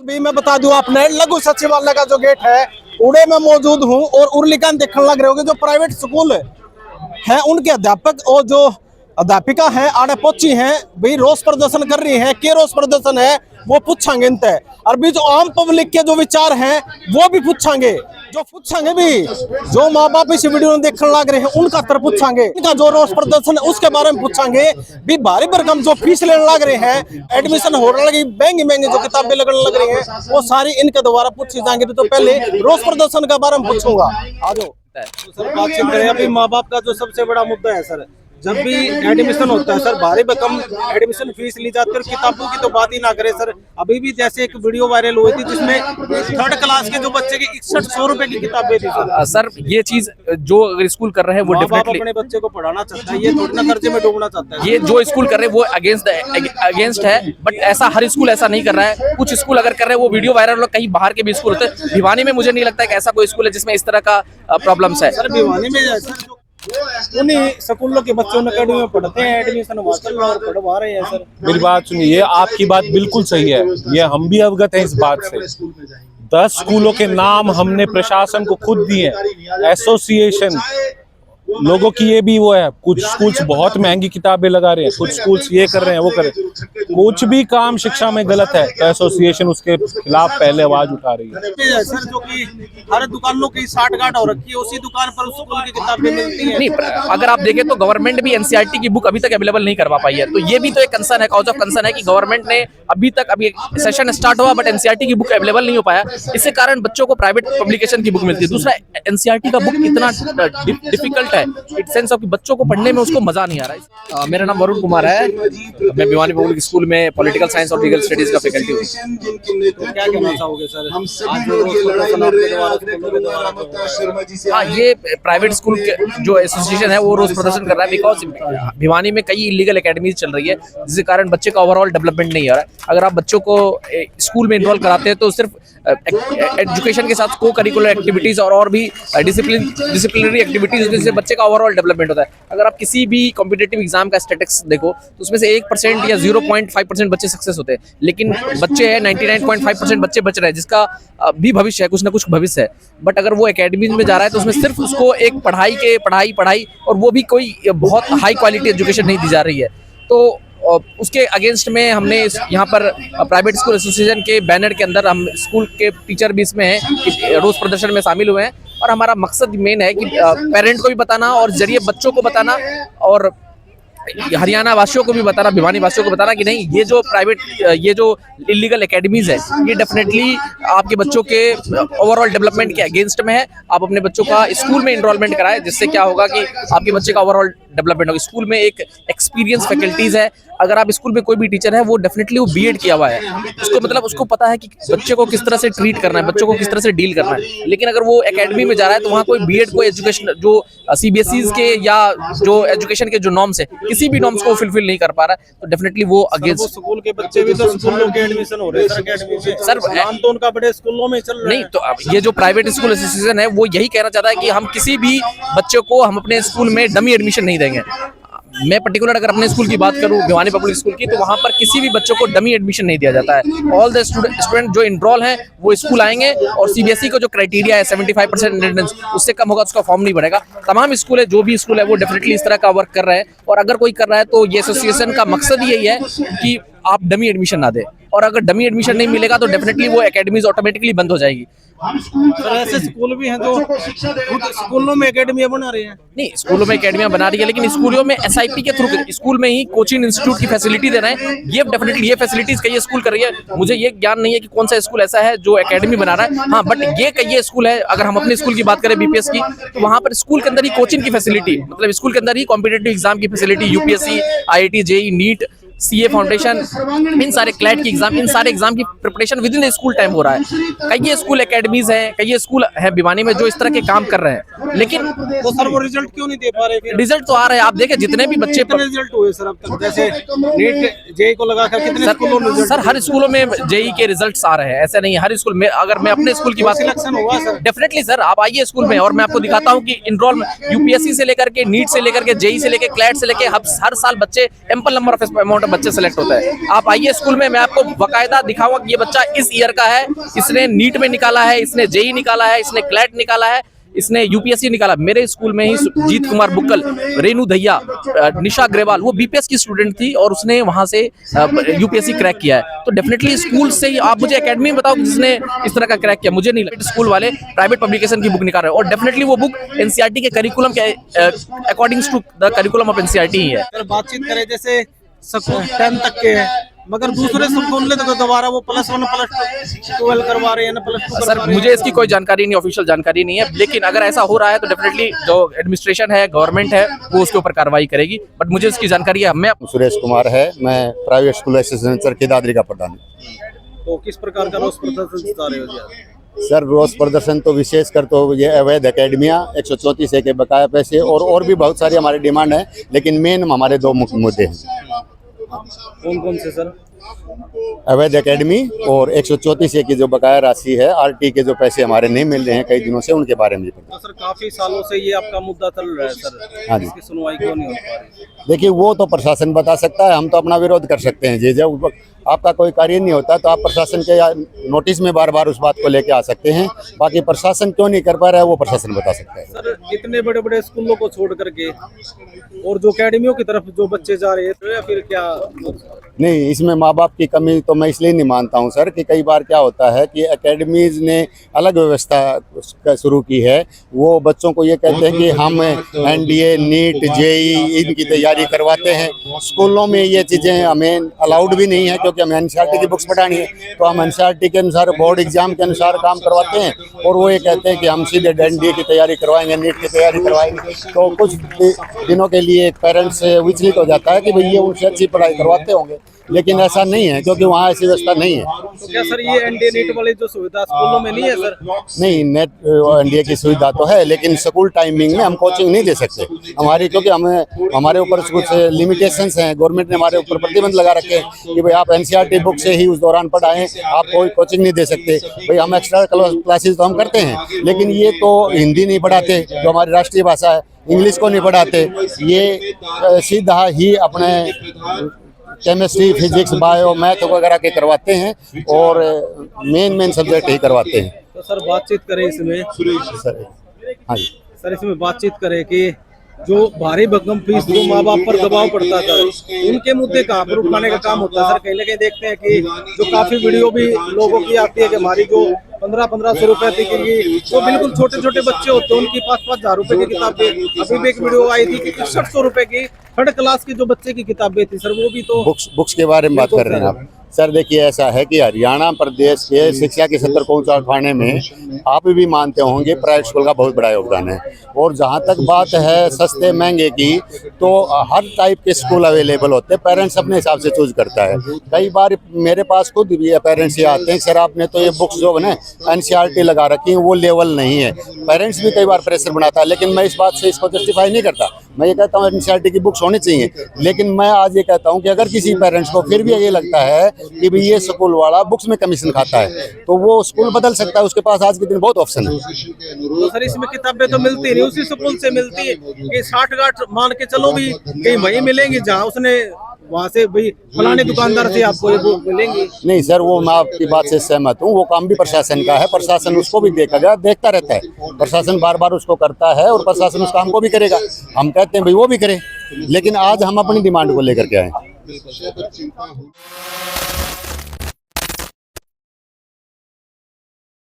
भी मैं बता दूं आपने, लघु सचिवालय का जो गेट है उड़े में मौजूद हूं और उर्लिकान देखने लग रहे होंगे। जो प्राइवेट स्कूल है उनके अध्यापक और जो अध्यापिका है आड़े पोची हैं भाई, रोष प्रदर्शन कर रही है। के रोष प्रदर्शन है वो पूछांगे इनसे। और भी जो आम पब्लिक के जो विचार हैं वो भी पूछांगे, भी जो माँ बाप इस वीडियो में देखने लग रहे हैं उनका तर पूछांगे। इनका जो रोष प्रदर्शन है उसके बारे में पूछांगे भी। भारी भरकम जो फीस लेने लग रहे हैं, एडमिशन होने लगी, महंगी महंगी जो किताबें लगने लग रही हैं वो सारी इनके द्वारा पूछी जाएंगी। तो पहले रोष प्रदर्शन के बारे में पूछूंगा। आ जाओ सर, बातचीत करें। अभी माँ बाप का जो सबसे बड़ा मुद्दा है सर, जब भी एडमिशन होता है सर, भारी भरकम एडमिशन फीस ली जाती है और किताबों की तो बात ही ना करें सर। अभी भी जैसे एक वीडियो वायरल हुई थी जिसमें 3rd क्लास के जो बच्चे की 6100 रुपए की किताबें थी सर। ये चीज जो अगर स्कूल कर रहे हैं वो डेफिनेटली अपने बच्चे को पढ़ाना चाहता है, ये थोड़ी ना कर्जे में डूबना चाहता है। ये जो स्कूल कर रहे हैं वो अगेंस्ट है, बट ऐसा हर स्कूल ऐसा नहीं कर रहा है। कुछ स्कूल अगर कर रहे हैं वो वीडियो वायरल हो, कहीं बाहर के भी स्कूल होते हैं। भिवानी में मुझे नहीं लगता है कि ऐसा कोई स्कूल है जिसमें इस तरह का प्रॉब्लम्स है। सर भिवानी में उन्हीं स्कूलों के बच्चों अकेडमी में पढ़ते हैं, एडमिशन और पढ़वा रहे हैं सर। मेरी बात सुनिए, ये आपकी बात बिल्कुल सही है, ये हम भी अवगत हैं इस बात से। 10 स्कूलों के नाम हमने प्रशासन को खुद दिए, एसोसिएशन लोगों की ये भी वो है। कुछ स्कूल्स बहुत महंगी किताबें लगा रहे हैं, कुछ स्कूल्स ये कर रहे हैं वो कर रहे हैं। कुछ भी काम शिक्षा में गलत है तो एसोसिएशन उसके खिलाफ पहले आवाज उठा रही है। सर जो कि हर दुकानों की 60-गांठ हो रखी है, उसी दुकान पर उस स्कूल की किताबें मिलती है। नहीं, अगर आप देखें तो गवर्नमेंट भी एनसीईआरटी की बुक अभी तक अवेलेबल नहीं करवा पाई है। तो ये भी तो एक कंसर्न है, कॉज ऑफ कंसर्न है कि गवर्नमेंट ने अभी सेशन स्टार्ट हुआ बट एनसीईआरटी की बुक अवेलेबल नहीं हो पाया। इसके कारण बच्चों को प्राइवेट पब्लिकेशन की बुक मिलती है। दूसरा, एनसीईआरटी का बुक इतना डिफिकल्ट है इन सेंस ऑफ कि बच्चों को पढ़ने में उसको मजा नहीं आ रहा है। मेरा नाम वरुण कुमार है, मैं भिवानी पब्लिक स्कूल में पॉलिटिकल साइंस और लीगल स्टडीज का फैकल्टी हूँ। तो क्या कहना चाहोगे सर? हाँ, ये प्राइवेट स्कूल के जो एसोसिएशन है वो रोज प्रदर्शन कर रहा है बिकॉज भिवानी में कई इलीगल एकेडमीज चल रही है जिसके कारण बच्चे का ओवरऑल डेवलपमेंट नहीं हो रहा है। अगर आप बच्चों को स्कूल में इन्वॉल्व कराते हैं तो सिर्फ एजुकेशन के साथ को करिकुलर एक्टिविटीज और भी डिसिप्लिनरी एक्टिविटीज जिससे बच्चे का ओवरऑल डेवलपमेंट होता है। अगर आप किसी भी कॉम्पिटिटिव एग्जाम का स्टैटिस्टिक्स देखो तो उसमें से 1% या 0.5% बच्चे सक्सेस होते हैं, लेकिन बच्चे हैं 99.5% बच्चे बच रहे हैं जिसका भी भविष्य है, कुछ ना कुछ भविष्य है। बट अगर वो एकेडमी में जा रहा है तो उसमें सिर्फ उसको एक पढ़ाई और वो भी कोई बहुत हाई क्वालिटी एजुकेशन नहीं दी जा रही है। तो उसके अगेंस्ट में हमने यहाँ पर प्राइवेट स्कूल एसोसिएशन के बैनर के अंदर हम स्कूल के टीचर भी इसमें हैं कि रोज प्रदर्शन में शामिल हुए हैं। और हमारा मकसद मेन है कि पेरेंट को भी बताना और जरिए बच्चों को बताना और हरियाणा वासियों को भी बताना, भिवानी वासियों को बताना कि नहीं, ये जो प्राइवेट ये जो इलीगल एकेडमीज है ये डेफिनेटली आपके बच्चों के ओवरऑल डेवलपमेंट के अगेंस्ट में है। आप अपने बच्चों का स्कूल में इनरोलमेंट कराएं जिससे क्या होगा कि आपके बच्चे का ओवरऑल डेवलपमेंट होगा। स्कूल में एक एक्सपीरियंस फैकल्टीज है। अगर आप स्कूल में कोई भी टीचर है वो डेफिनेटली वो बीएड किया हुआ है, उसको मतलब उसको पता है कि बच्चे को किस तरह से ट्रीट करना है, बच्चों को किस तरह से डील करना है। लेकिन अगर वो एकेडमी में जा रहा है तो वहाँ कोई बीएड को एजुकेशन जो सीबीएसई के या जो एजुकेशन के जो नॉर्म्स है किसी भी नॉर्म्स को फुलफिल नहीं कर पा रहा है तो डेफिनेटली वो अगेंस्ट। स्कूल के बच्चे भी तो स्कूलों के एडमिशन हो रहे हैं सर, नाम तो उनका बड़े स्कूलों में चल रहा है। नहीं तो अब ये जो प्राइवेट स्कूल एसोसिएशन है वो यही कहना चाहता है कि हम किसी भी बच्चे को हम अपने स्कूल में डमी एडमिशन नहीं देंगे। मैं पर्टिकुलर अगर अपने स्कूल की बात करूं, भिवानी पब्लिक स्कूल की, तो वहां पर किसी भी बच्चों को डमी एडमिशन नहीं दिया जाता है। ऑल द स्टूडेंट जो इनरोल हैं वो स्कूल आएंगे और सीबीएसई को जो क्राइटेरिया है 75% अटेंडेंस उससे कम होगा तो उसका फॉर्म नहीं भरेगा। तमाम स्कूल है, जो भी स्कूल है वो डेफिनेटली इस तरह का वर्क कर रहे हैं। और अगर कोई कर रहा है तो ये एसोसिएशन का मकसद यही है कि आप डमी एडमिशन ना दें, और अगर डमी एडमिशन नहीं मिलेगा तो डेफिनेटली वो एकेडमीज ऑटोमेटिकली बंद हो जाएगी। सर ऐसे स्कूल भी हैं जो स्कूलों में एकेडमियां बना रहे हैं। नहीं, स्कूलों में एकेडमियां बना रही है लेकिन स्कूलों में एसआईपी के थ्रू स्कूल में ही कोचिंग इंस्टीट्यूट की फैसिलिटी दे रहे हैं। ये डेफिनेटली ये फैसिलिटीज कई स्कूल कर रही है। मुझे ये ज्ञान नहीं है कि कौन सा स्कूल ऐसा है जो एकेडमी बना रहा है। हाँ, बट ये कई स्कूल है। अगर हम अपने स्कूल की बात करें बीपीएस की, तो वहाँ पर स्कूल के अंदर ही कोचिंग की फैसिलिटी, मतलब स्कूल के अंदर ही कॉम्पिटेटिव एग्जाम की facility, UPSC, IIT, JEE, NEET, CA foundation, इन सारे क्लैट की एग्जाम, इन सारे एग्जाम की preparation within school time हो रहा है। कई स्कूल एकेडमीज हैं, कई स्कूल है भिवानी में जो इस तरह के काम कर रहे हैं। लेकिन तो सर वो रिजल्ट क्यों नहीं दे पा रहे फिर? रिजल्ट तो आ रहे हैं, आप देखें जितने भी बच्चे कितने रिजल्ट हुए सर अब तक? जैसे नीट जेई को लगाकर कितने स्कूलों में रिजल्ट? सर हर स्कूलों में जेई के रिजल्ट्स आ रहे हैं, ऐसा नहीं है। हर स्कूल में, अगर मैं अपने स्कूल की बात सिलेक्शन हुआ सर? डेफिनेटली सर, आप आइए स्कूल में और मैं आपको दिखाता हूँ कि इनरोल यूपीएससी से लेकर के, नीट से लेकर के, जेई से लेकर, क्लैट से लेकर हर साल बच्चे ample number of amount of बच्चे सेलेक्ट होता है। आप आइए स्कूल में, मैं आपको बकायदा दिखाऊंगा कि ये बच्चा इस ईयर का है, इसने नीट में निकाला है, इसने जेई निकाला है, इसने क्लैट निकाला है, इसने यूपीएससी निकाला। मेरे स्कूल में ही जीत कुमार बुक्कल, रेनू दहिया, निशा अग्रवाल, वो बीपीएस की स्टूडेंट थी और उसने वहां से यूपीएससी क्रैक किया है। तो डेफिनेटली स्कूल से ही, आप मुझे एकेडमी बताओ जिसने इस तरह का क्रैक किया, मुझे नहीं लगता। स्कूल वाले प्राइवेट पब्लिकेशन की बुक निकाल रहे हैं और डेफिनेटली वो बुक एनसीईआरटी के करिकुलम के according to the curriculum of NCERT ही है। अगर बातचीत करें जैसे 10 तक के हैं, मगर दूसरे स्कूल में तो दोबारा वो +1 +12 करवा रहे हैं ना, +2 सर मुझे इसकी कोई जानकारी नहीं, ऑफिशियल जानकारी नहीं है, लेकिन अगर ऐसा हो रहा है तो डेफिनेटली जो एडमिनिस्ट्रेशन है, गवर्नमेंट है, वो उसके ऊपर कार्रवाई करेगी। बट मुझे इसकी जानकारी है। मैं सुरेश कुमार है, मैं प्राइवेट स्कूल एसोसिएशन सर की दादरी का प्रधान हूं। तो किस प्रकार का रोष प्रदर्शन दिखा रहे हो जी आप? सर रोष प्रदर्शन तो विशेष कर तो ये अवैध अकेडमियाँ, 134 के बकाया पैसे और भी बहुत सारी हमारी डिमांड है, लेकिन मेन हमारे दो मुख्य मुद्दे हैं। कौन कौन से सर? अवैध एकेडमी और 134 की जो बकाया राशि है, आरटी के जो पैसे हमारे नहीं मिल रहे हैं कई दिनों से, उनके बारे में। तो सर काफी सालों से ये आपका मुद्दा चल रहा है सर, हाँ जी। इसकी सुनवाई क्यों नहीं हो पा रही? देखिए वो तो प्रशासन बता सकता है, हम तो अपना विरोध कर सकते हैं जी। जब आपका कोई कार्य नहीं होता तो आप प्रशासन के नोटिस में बार बार उस बात को लेके आ सकते हैं। बाकी प्रशासन क्यों नहीं कर पा रहा है वो प्रशासन बता सकता है। सर इतने बड़े बड़े स्कूलों को छोड़ करके और जो अकेडमियों की तरफ जो बच्चे जा रहे हैं, तो या फिर क्या? नहीं, इसमें माँ बाप की कमी तो मैं इसलिए नहीं मानता हूँ सर कि कई बार क्या होता है कि एकेडमीज ने अलग व्यवस्था शुरू की है। वो बच्चों को ये कहते हैं कि हम एनडीए, नीट, जेई इनकी तैयारी करवाते हैं। स्कूलों में ये चीज़ें हमें अलाउड भी नहीं है, क्योंकि हमें एनसीईआरटी की बुक्स पढ़ानी है। तो हम एनसीईआरटी के अनुसार, बोर्ड एग्जाम के अनुसार काम करवाते हैं और वो ये कहते हैं कि हम सीधे एनडीए की तैयारी करवाएंगे, नीट की तैयारी करवाएंगे। तो कुछ दिनों के लिए पेरेंट्स विचलित हो जाता है कि भई ये उनसे अच्छी पढ़ाई करवाते होंगे, लेकिन ऐसा नहीं है, क्योंकि वहाँ ऐसी व्यवस्था नहीं है। तो क्या सर ये एनडीए नीट वाली जो सुविधा स्कूलों में नहीं है सर? नहीं, नेट एनडीए की सुविधा तो है, लेकिन स्कूल टाइमिंग में हम कोचिंग नहीं दे सकते हमारी, क्योंकि हमारे ऊपर कुछ लिमिटेशंस हैं। गवर्नमेंट ने हमारे ऊपर प्रतिबंध लगा रखे हैं कि भाई आप एनसीईआरटी बुक से ही उस दौरान पढ़ाएं, आप कोई कोचिंग नहीं दे सकते। भाई हम एक्स्ट्रा क्लासेस तो हम करते हैं, लेकिन ये तो हिंदी नहीं पढ़ाते जो हमारी राष्ट्रीय भाषा है, इंग्लिश को नहीं पढ़ाते। ये सीधा ही अपने केमिस्ट्री, फिजिक्स, बायो, मैथ वगैरह के करवाते हैं और मेन सब्जेक्ट ही करवाते हैं। तो सर बातचीत करें इसमें सर, हाँ जी सर, इसमें बातचीत करें कि जो भारी भरकम फीस जो माँ बाप पर दबाव पड़ता था, उनके मुद्दे कहाँ पर उठाने का काम होता है सर? कहीं ना कहीं देखते हैं कि जो काफी वीडियो भी लोगों की आती है कि हमारी जो 1500 रुपए थी कि जो बिल्कुल छोटे छोटे बच्चे होते हैं उनकी 5-5 हजार रुपए की किताबें। अभी भी एक वीडियो आई थी कि 6100 रुपए की 3rd क्लास की जो बच्चे की किताबें थी सर, वो भी तो। बुक्स के बारे में बात कर रहे हैं आप? सर देखिए ऐसा है कि हरियाणा प्रदेश के शिक्षा के स्तर को ऊंचा उठाने में आप भी मानते होंगे प्राइवेट स्कूल का बहुत बड़ा योगदान है। और जहां तक बात है सस्ते महंगे की, तो हर टाइप के स्कूल अवेलेबल होते हैं, पेरेंट्स अपने हिसाब से चूज करता है। कई बार मेरे पास खुद भी पेरेंट्स ये आते हैं, सर आपने तो ये बुक्स जो है ना एनसीईआरटी लगा रखी है, वो लेवल नहीं है। पेरेंट्स भी कई बार प्रेशर बनाता है, लेकिन मैं इस बात से इसको जस्टिफाई नहीं करता। मैं ये कहता हूँ एनसीईआरटी की बुक्स होनी चाहिए, लेकिन मैं आज ये कहता हूँ कि अगर किसी पेरेंट्स को फिर भी ये लगता है कि भाई ये स्कूल वाला बुक्स में कमीशन खाता है, तो वो स्कूल बदल सकता है। उसके पास आज के दिन बहुत ऑप्शन है। तो सर इसमें किताबें तो मिलती नहीं, उसी स्कूल से मिलती है कि 60-60 मान के चलो भी कहीं वही मिलेंगी जहाँ उसने वहाँ से भाई फलाने दुकानदार से आपको ये बुक मिलेंगी। नहीं सर, वो मैं आपकी बात से सहमत हूँ। वो काम भी प्रशासन का है, प्रशासन उसको भी देखता रहता है। प्रशासन बार बार उसको करता है और प्रशासन उस काम को भी करेगा। हम कहते हैं भाई वो भी करे, लेकिन आज हम अपनी डिमांड को लेकर के आए।